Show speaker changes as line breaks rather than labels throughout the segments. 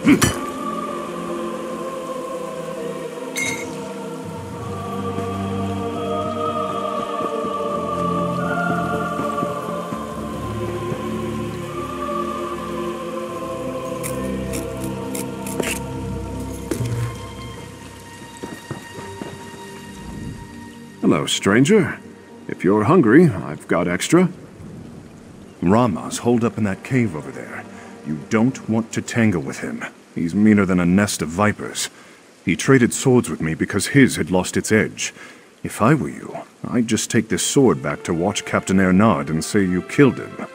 Hello, stranger. If you're hungry, I've got extra.
Rama's holed up in that cave over there. You don't want to tangle with him. He's meaner than a nest of vipers. He traded swords with me because his had lost its edge. If I were you, I'd just take this sword back to watch Captain Ernard and say you killed him.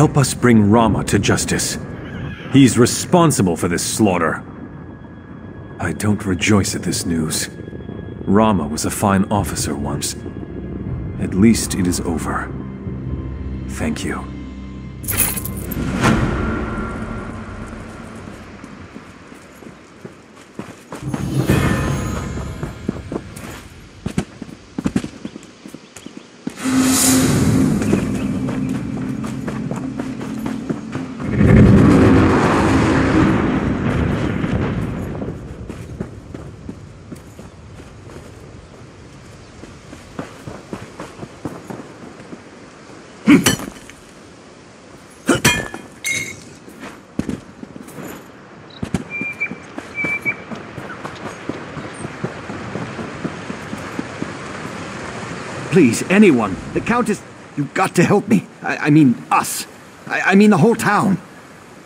Help us bring Rama to justice. He's responsible for this slaughter. I don't rejoice at this news. Rama was a fine officer once. At least it is over. Thank you.
Please, anyone. The Countess... You've got to help me. I mean, us. I mean the whole town.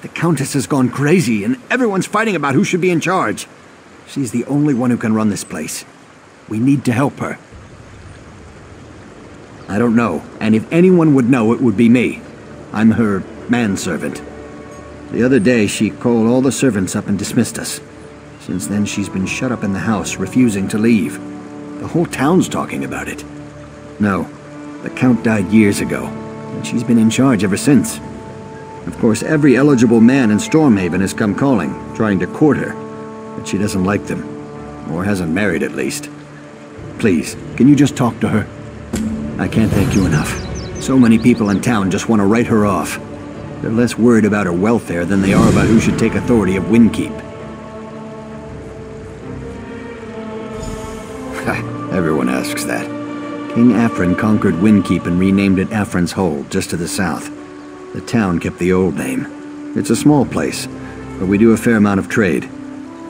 The Countess has gone crazy, and everyone's fighting about who should be in charge. She's the only one who can run this place. We need to help her. I don't know, and if anyone would know, it would be me. I'm her manservant. The other day, she called all the servants up and dismissed us. Since then, she's been shut up in the house, refusing to leave. The whole town's talking about it. No, the Count died years ago, and she's been in charge ever since. Of course, every eligible man in Stormhaven has come calling, trying to court her, but she doesn't like them. Or hasn't married, at least. Please, can you just talk to her? I can't thank you enough. So many people in town just want to write her off. They're less worried about her welfare than they are about who should take authority of Windkeep. Everyone asks that. King Afrin conquered Windkeep and renamed it Afrin's Hold, just to the south. The town kept the old name. It's a small place, but we do a fair amount of trade.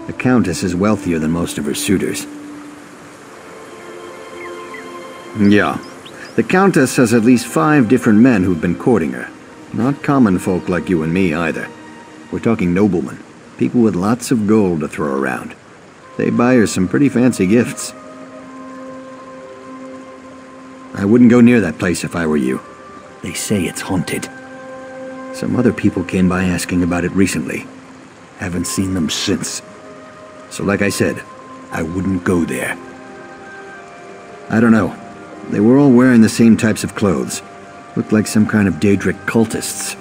The Countess is wealthier than most of her suitors. Yeah. The Countess has at least 5 different men who've been courting her. Not common folk like you and me, either. We're talking noblemen. People with lots of gold to throw around. They buy her some pretty fancy gifts. I wouldn't go near that place if I were you. They say it's haunted. Some other people came by asking about it recently. Haven't seen them since. So like I said, I wouldn't go there. I don't know. They were all wearing the same types of clothes. Looked like some kind of Daedric cultists.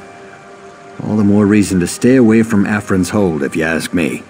All the more reason to stay away from Afrin's Hold, if you ask me.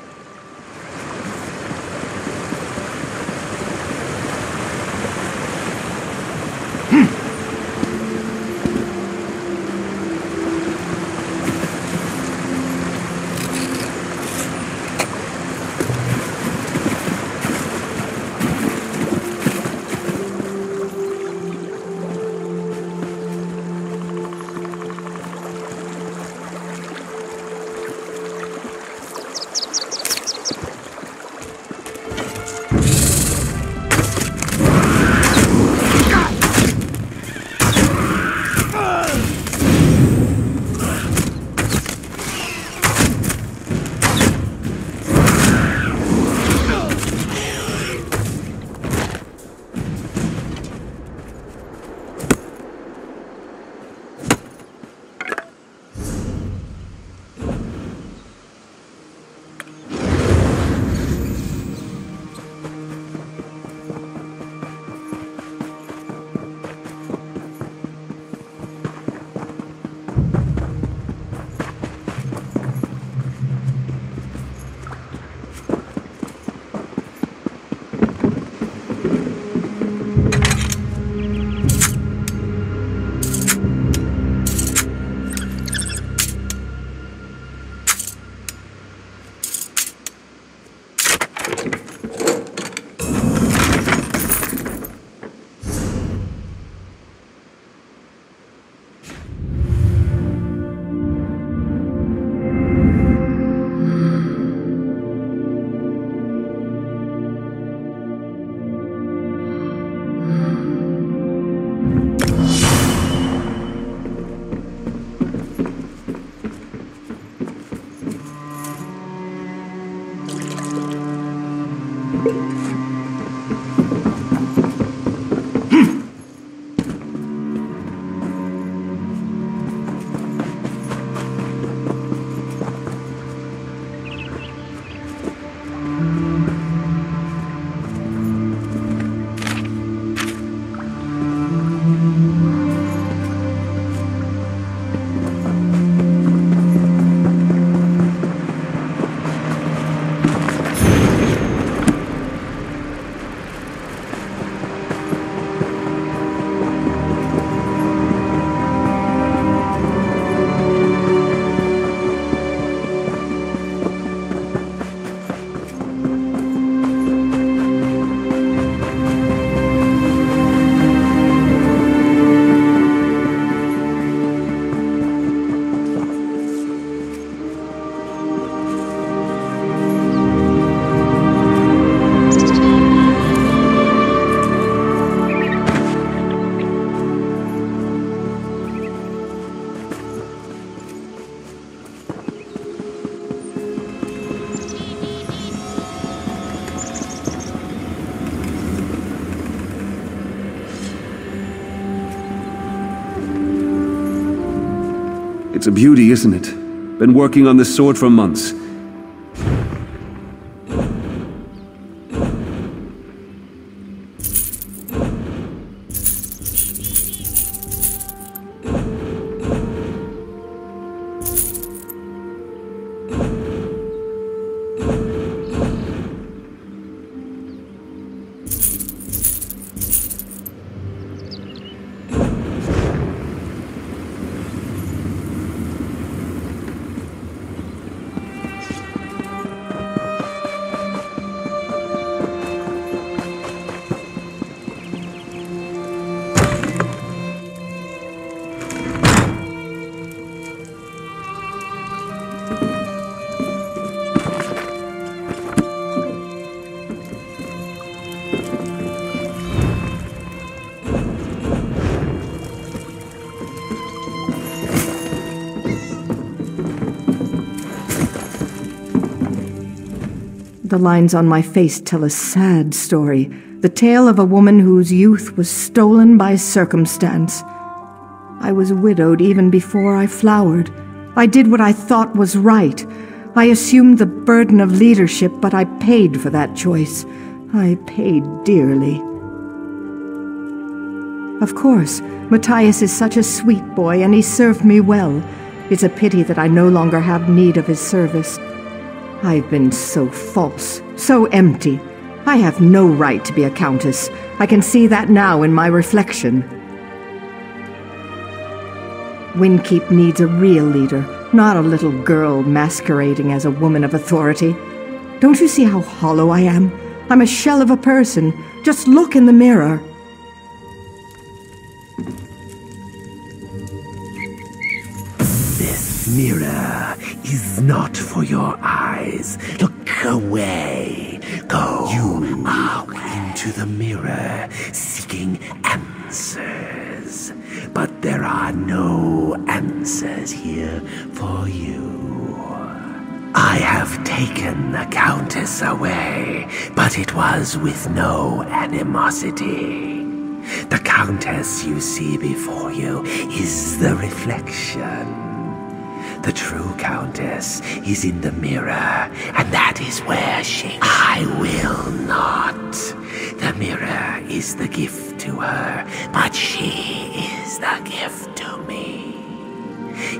It's a beauty, isn't it? Been working on this sword for months.
The lines on my face tell a sad story, the tale of a woman whose youth was stolen by circumstance. I was widowed even before I flowered. I did what I thought was right. I assumed the burden of leadership, but I paid for that choice. I paid dearly. Of course, Matthias is such a sweet boy, and he served me well. It's a pity that I no longer have need of his service. I've been so false, so empty. I have no right to be a countess. I can see that now in my reflection. Windkeep needs a real leader, not a little girl masquerading as a woman of authority. Don't you see how hollow I am? I'm a shell of a person. Just look in the mirror.
This mirror is not for your eyes. Look away. Go. You are into the mirror seeking answers. But there are no answers here for you. I have taken the Countess away, but it was with no animosity. The Countess you see before you is the reflection. The true Countess is in the mirror, and that is where she... I will not. The mirror is the gift to her, but she is the gift to me.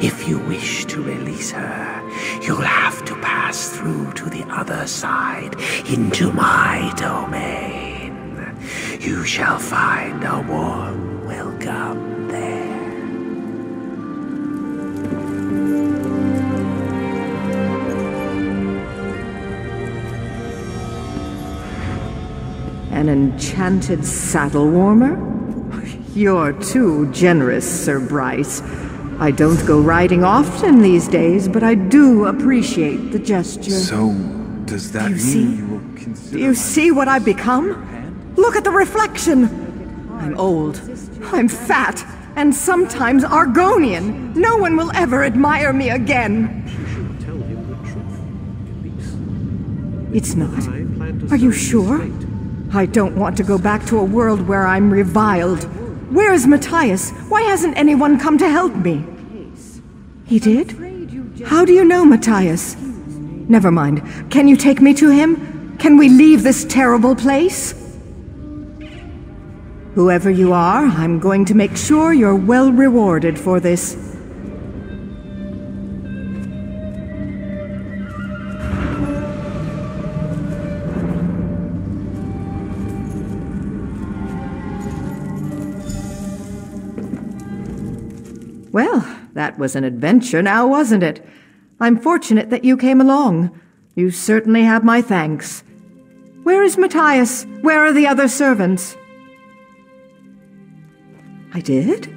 If you wish to release her, you'll have to pass through to the other side, into my domain. You shall find a warm welcome there.
An enchanted saddle warmer? You're too generous, Sir Bryce. I don't go riding often these days, but I do appreciate the gesture.
So, does that mean you will consider...
Do you see what I've become? Look at the reflection! I'm old, I'm fat, and sometimes Argonian. No one will ever admire me again. It's not. Are you sure? I don't want to go back to a world where I'm reviled. Where is Matthias? Why hasn't anyone come to help me? He did? How do you know Matthias? Never mind. Can you take me to him? Can we leave this terrible place? Whoever you are, I'm going to make sure you're well rewarded for this. Well, that was an adventure now, wasn't it? I'm fortunate that you came along. You certainly have my thanks. Where is Matthias? Where are the other servants? I did?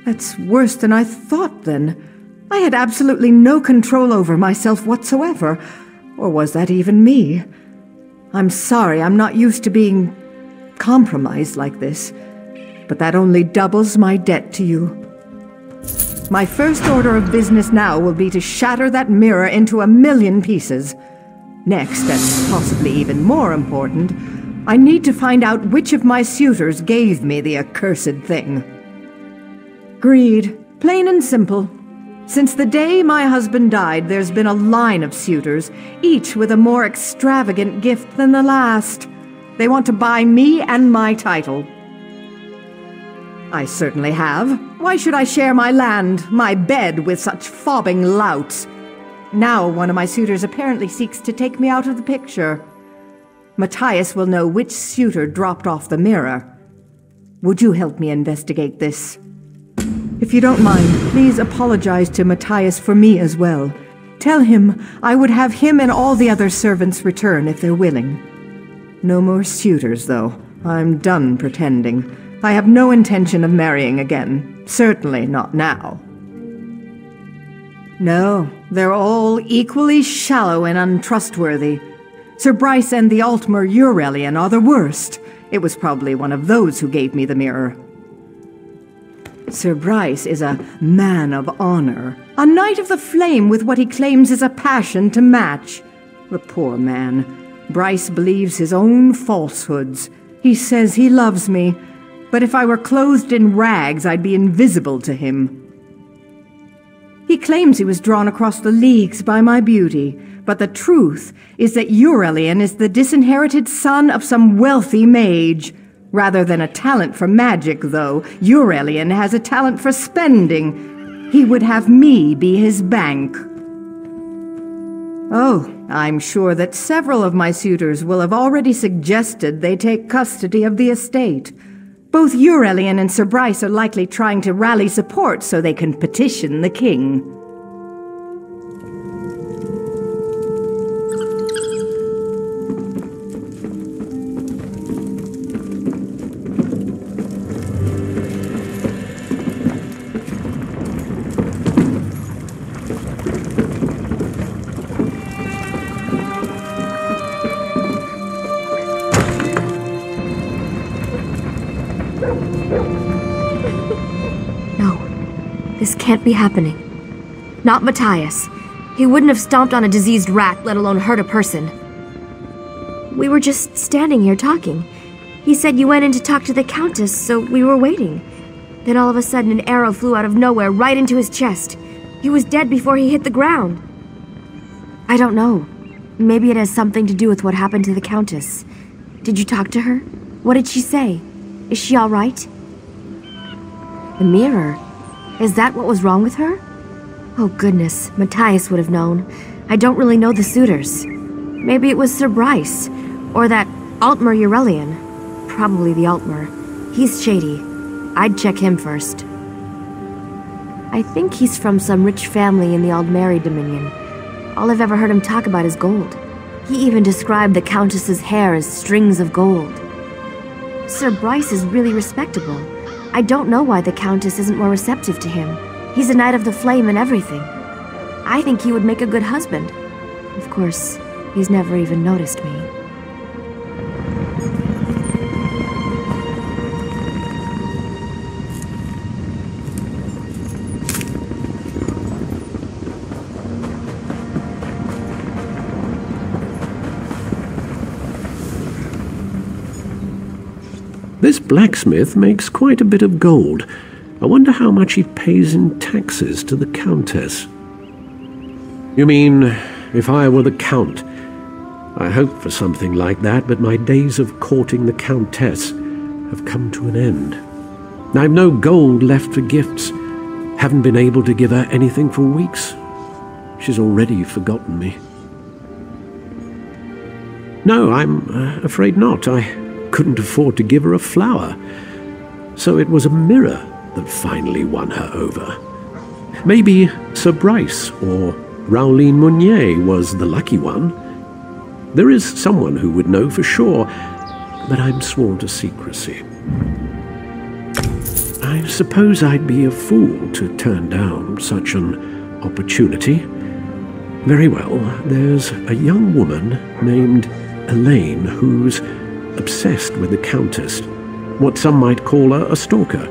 That's worse than I thought, then. I had absolutely no control over myself whatsoever. Or was that even me? I'm sorry, I'm not used to being compromised like this. But that only doubles my debt to you. My first order of business now will be to shatter that mirror into 1,000,000 pieces. Next, and possibly even more important, I need to find out which of my suitors gave me the accursed thing. Greed, plain and simple. Since the day my husband died, there's been a line of suitors, each with a more extravagant gift than the last. They want to buy me and my title. I certainly have. Why should I share my land, my bed, with such fobbing louts? Now one of my suitors apparently seeks to take me out of the picture. Matthias will know which suitor dropped off the mirror. Would you help me investigate this? If you don't mind, please apologize to Matthias for me as well. Tell him I would have him and all the other servants return if they're willing. No more suitors, though. I'm done pretending. I have no intention of marrying again. Certainly not now. No, they're all equally shallow and untrustworthy. Sir Bryce and the Altmer Eurelian are the worst. It was probably one of those who gave me the mirror. Sir Bryce is a man of honor, a knight of the flame with what he claims is a passion to match. The poor man. Bryce believes his own falsehoods. He says he loves me, but if I were clothed in rags, I'd be invisible to him. He claims he was drawn across the leagues by my beauty, but the truth is that Eurelian is the disinherited son of some wealthy mage. Rather than a talent for magic, though, Eurelian has a talent for spending. He would have me be his bank. Oh, I'm sure that several of my suitors will have already suggested they take custody of the estate. Both Eurelian and Sir Bryce are likely trying to rally support so they can petition the king.
This can't be happening. Not Matthias. He wouldn't have stomped on a diseased rat, let alone hurt a person. We were just standing here talking. He said you went in to talk to the Countess, so we were waiting. Then all of a sudden an arrow flew out of nowhere right into his chest. He was dead before he hit the ground. I don't know. Maybe it has something to do with what happened to the Countess. Did you talk to her? What did she say? Is she all right? The mirror. Is that what was wrong with her? Oh goodness, Matthias would have known. I don't really know the suitors. Maybe it was Sir Bryce, or that Altmer Eurelian. Probably the Altmer. He's shady. I'd check him first. I think he's from some rich family in the Aldmeri Dominion. All I've ever heard him talk about is gold. He even described the Countess's hair as strings of gold. Sir Bryce is really respectable. I don't know why the Countess isn't more receptive to him. He's a Knight of the Flame and everything. I think he would make a good husband. Of course, he's never even noticed me.
This blacksmith makes quite a bit of gold. I wonder how much he pays in taxes to the Countess. You mean, if I were the Count? I hoped for something like that, but my days of courting the Countess have come to an end. I've no gold left for gifts. Haven't been able to give her anything for weeks. She's already forgotten me. No, I'm afraid not. I couldn't afford to give her a flower. So it was a mirror that finally won her over. Maybe Sir Bryce or Rowleen Mounier was the lucky one. There is someone who would know for sure, but I'm sworn to secrecy. I suppose I'd be a fool to turn down such an opportunity. Very well, there's a young woman named Elaine who's obsessed with the Countess. What some might call a stalker.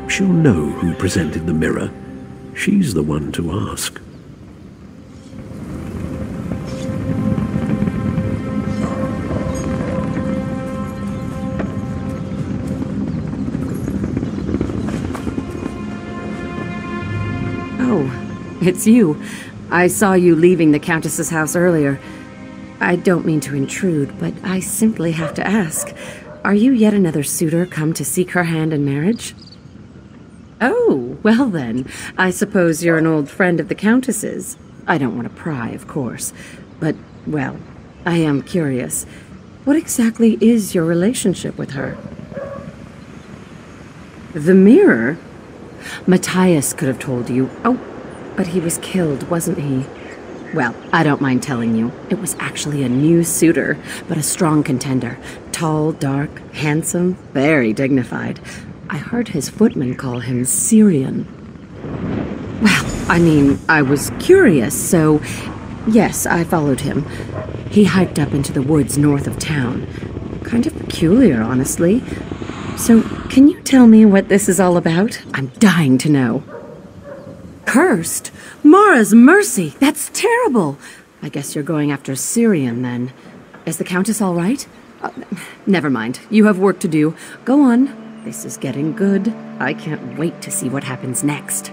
She'll know who presented the mirror. She's the one to ask.
Oh, it's you. I saw you leaving the Countess's house earlier. I don't mean to intrude, but I simply have to ask. Are you yet another suitor come to seek her hand in marriage? Oh, well then, I suppose you're an old friend of the Countess's. I don't want to pry, of course, but, well, I am curious. What exactly is your relationship with her? The mirror? Matthias could have told you. Oh, but he was killed, wasn't he? Well, I don't mind telling you. It was actually a new suitor, but a strong contender. Tall, dark, handsome, very dignified. I heard his footman call him Syrian. Well, I mean, I was curious, so yes, I followed him. He hiked up into the woods north of town. Kind of peculiar, honestly. So, can you tell me what this is all about? I'm dying to know. Cursed? Mara's mercy! That's terrible! I guess you're going after Syrian, then. Is the Countess all right? Never mind. You have work to do. Go on. This is getting good. I can't wait to see what happens next.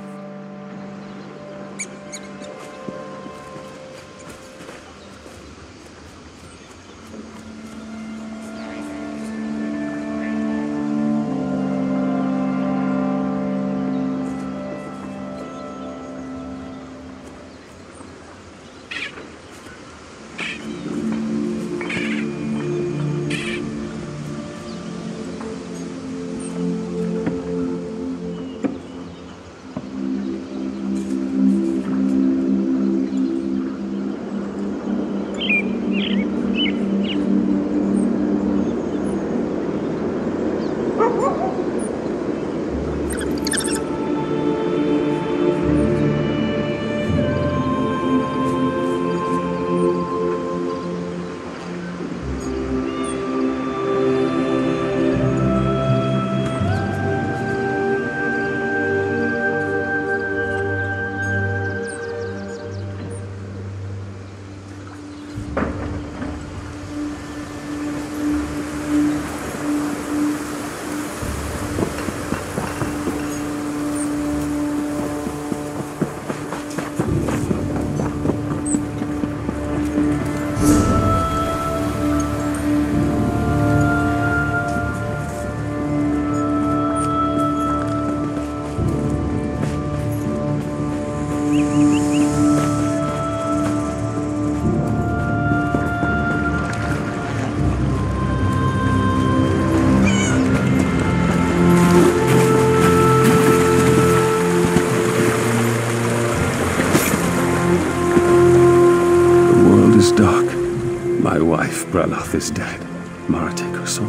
Braloth is dead. Mara take her soul.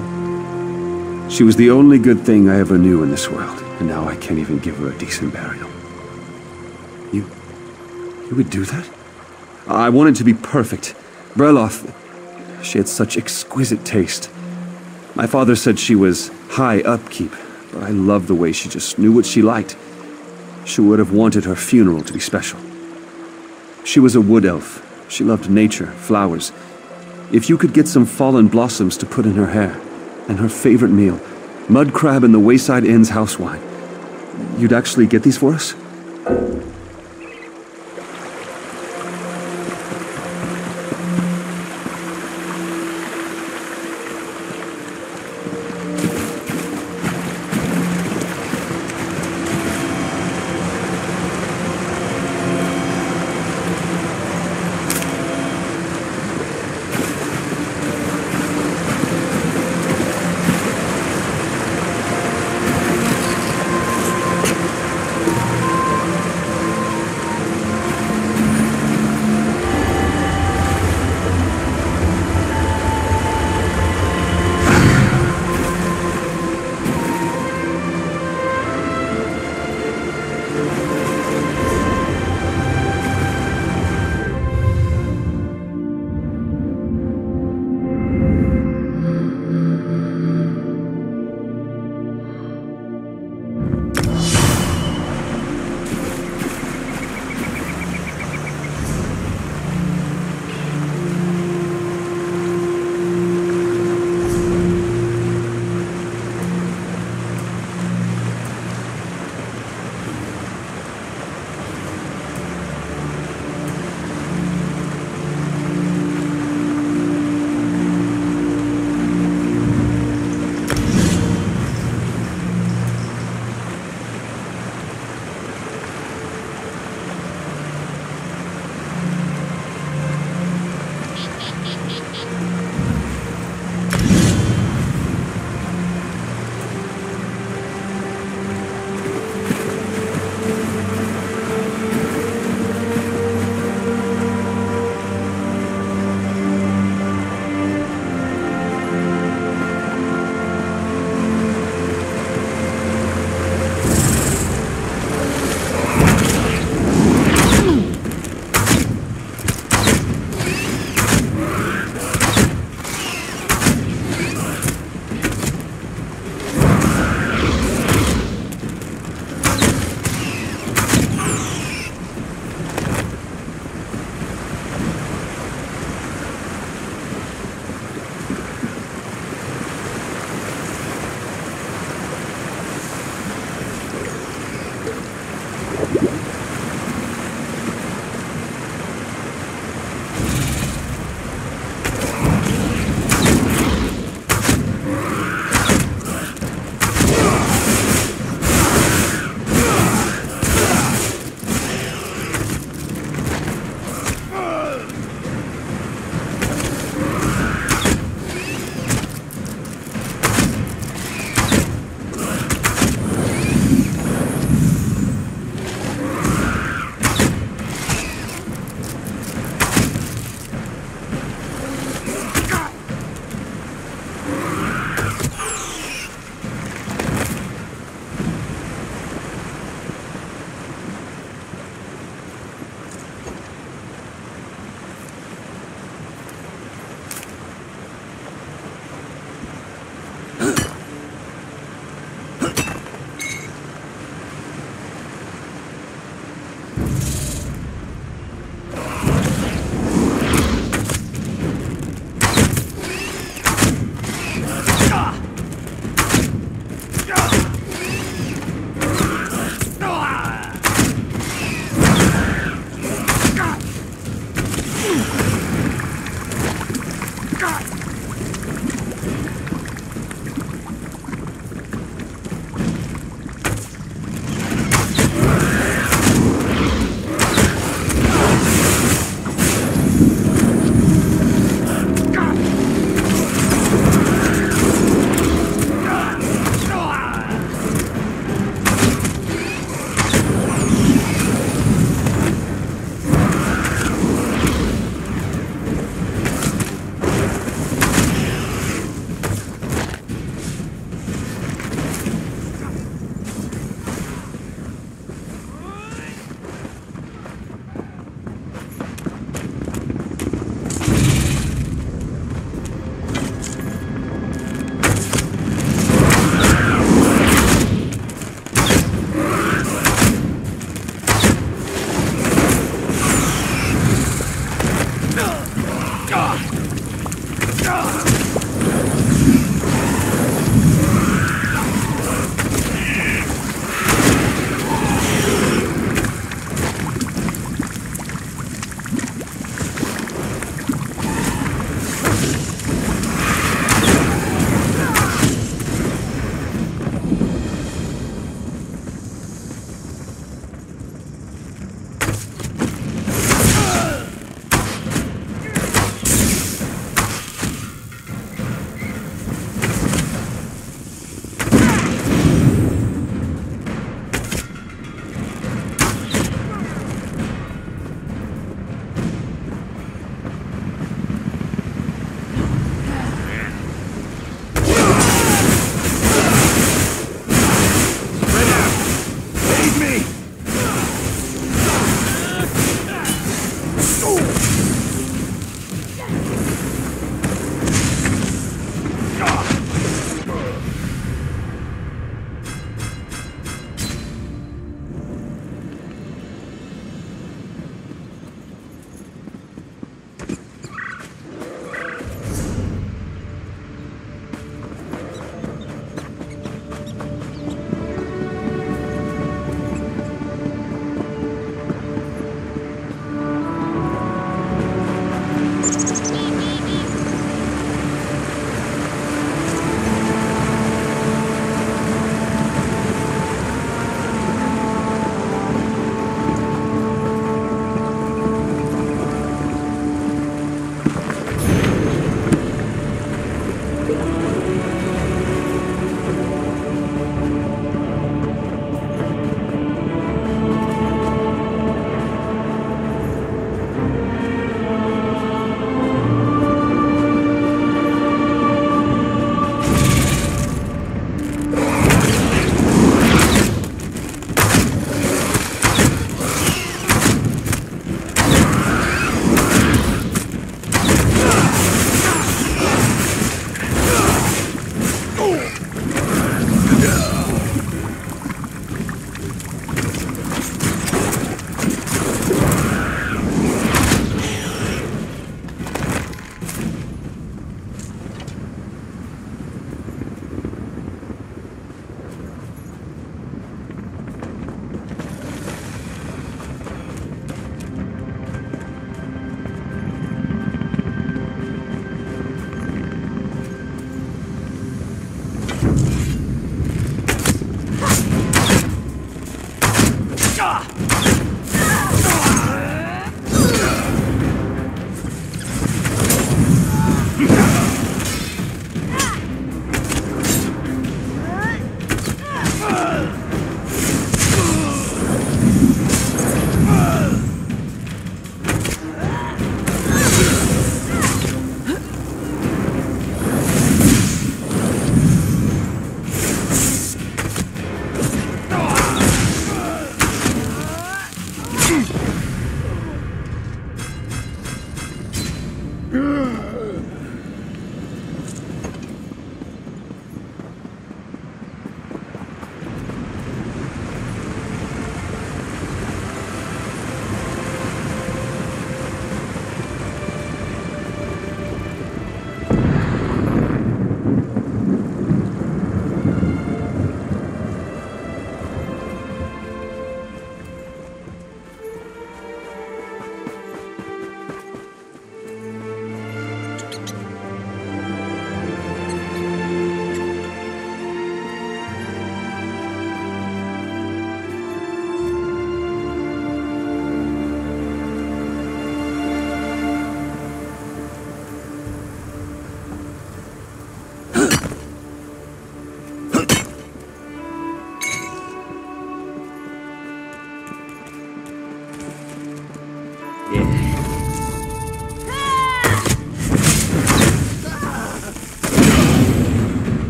She was the only good thing I ever knew in this world, and now I can't even give her a decent burial. You would do that? I wanted to be perfect. Braloth, she had such exquisite taste. My father said she was high upkeep, but I loved the way she just knew what she liked. She would have wanted her funeral to be special. She was a wood elf. She loved nature, flowers. If you could get some fallen blossoms to put in her hair, and her favorite meal, mud crab and the Wayside Inn's house wine, you'd actually get these for us?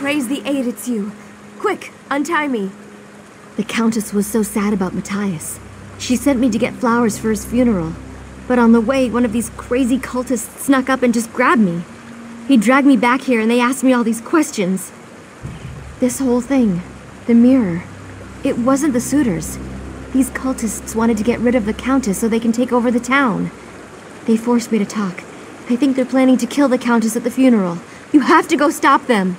Praise the aid, it's you. Quick, untie me. The Countess was so sad about Matthias. She sent me to get flowers for his funeral. But on the way, one of these crazy cultists snuck up and just grabbed me. He dragged me back here and they asked me all these questions. This whole thing, the mirror, it wasn't the suitors. These cultists wanted to get rid of the Countess so they can take over the town. They forced me to talk. I think they're planning to kill the Countess at the funeral. You have to go stop them.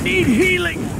need healing!